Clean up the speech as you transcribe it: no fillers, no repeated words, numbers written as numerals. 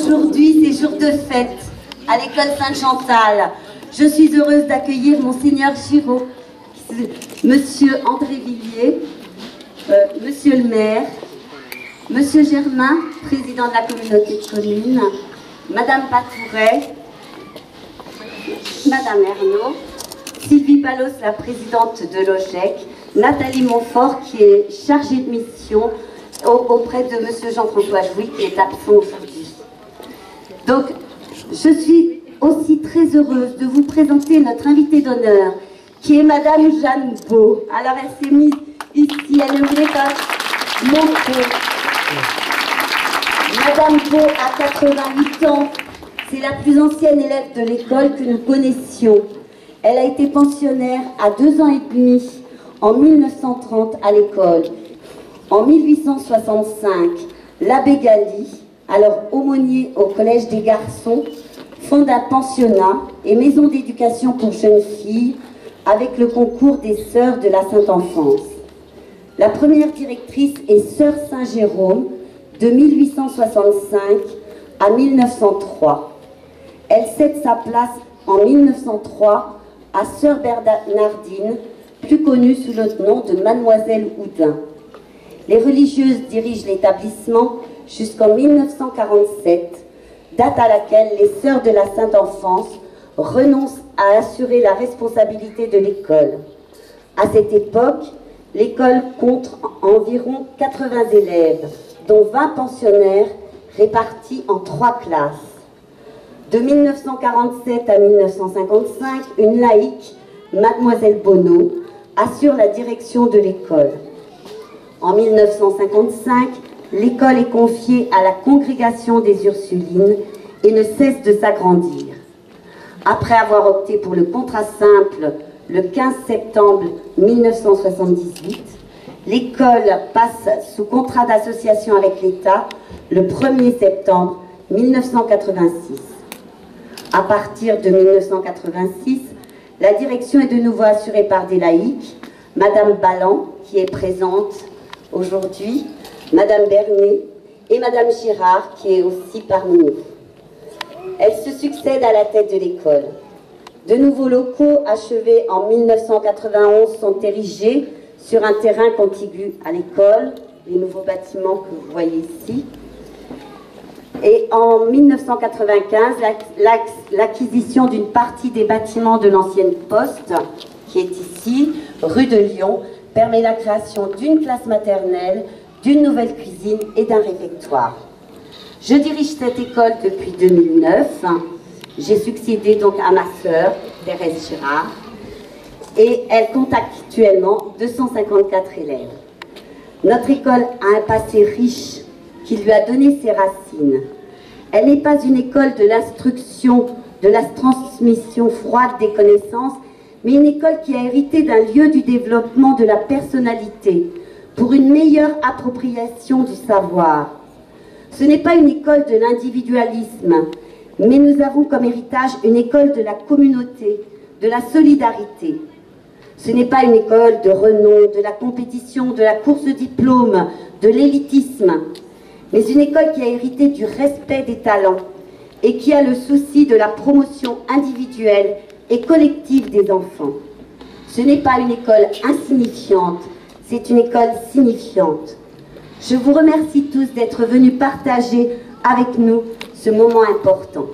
Aujourd'hui, c'est jour de fête à l'école Sainte-Chantal. Je suis heureuse d'accueillir Monseigneur Giraud, Monsieur André Villiers, Monsieur le maire, Monsieur Germain, président de la communauté de communes, Madame Patouret, Madame Ernaud, Sylvie Palos, la présidente de l'OGEC, Nathalie Montfort, qui est chargée de mission auprès de Monsieur Jean-François Jouy, qui est absent aujourd'hui. Donc, je suis aussi très heureuse de vous présenter notre invitée d'honneur, qui est Madame Jeanne Beau. Alors, elle s'est mise ici, elle ne voulait pas montrer. Madame Beau a 88 ans, c'est la plus ancienne élève de l'école que nous connaissions. Elle a été pensionnaire à 2 ans et demi en 1930 à l'école. En 1865, l'abbé Galli, alors aumônier au Collège des Garçons, fonde un pensionnat et maison d'éducation pour jeunes filles avec le concours des Sœurs de la Sainte Enfance. La première directrice est Sœur Saint-Jérôme de 1865 à 1903. Elle cède sa place en 1903 à Sœur Bernardine, plus connue sous le nom de Mademoiselle Houdin. Les religieuses dirigent l'établissement jusqu'en 1947, date à laquelle les Sœurs de la Sainte Enfance renoncent à assurer la responsabilité de l'école. À cette époque, l'école compte environ 80 élèves, dont 20 pensionnaires répartis en 3 classes. De 1947 à 1955, une laïque, Mademoiselle Bonneau, assure la direction de l'école. En 1955, l'école est confiée à la congrégation des Ursulines et ne cesse de s'agrandir. Après avoir opté pour le contrat simple le 15 septembre 1978, l'école passe sous contrat d'association avec l'État le 1er septembre 1986. À partir de 1986, la direction est de nouveau assurée par des laïcs, Madame Balland, qui est présente aujourd'hui, Madame Bernet et Madame Girard, qui est aussi parmi nous. Elles se succèdent à la tête de l'école. De nouveaux locaux achevés en 1991 sont érigés sur un terrain contigu à l'école, les nouveaux bâtiments que vous voyez ici. Et en 1995, l'acquisition d'une partie des bâtiments de l'ancienne poste, qui est ici, rue de Lyon, permet la création d'une classe maternelle, d'une nouvelle cuisine et d'un réfectoire. Je dirige cette école depuis 2009. J'ai succédé donc à ma sœur, Thérèse Girard, et elle compte actuellement 254 élèves. Notre école a un passé riche qui lui a donné ses racines. Elle n'est pas une école de l'instruction, de la transmission froide des connaissances, mais une école qui a hérité d'un lieu du développement de la personnalité pour une meilleure appropriation du savoir. Ce n'est pas une école de l'individualisme, mais nous avons comme héritage une école de la communauté, de la solidarité. Ce n'est pas une école de renom, de la compétition, de la course de diplôme, de l'élitisme, mais une école qui a hérité du respect des talents et qui a le souci de la promotion individuelle et collective des enfants. Ce n'est pas une école insignifiante, c'est une école signifiante. Je vous remercie tous d'être venus partager avec nous ce moment important.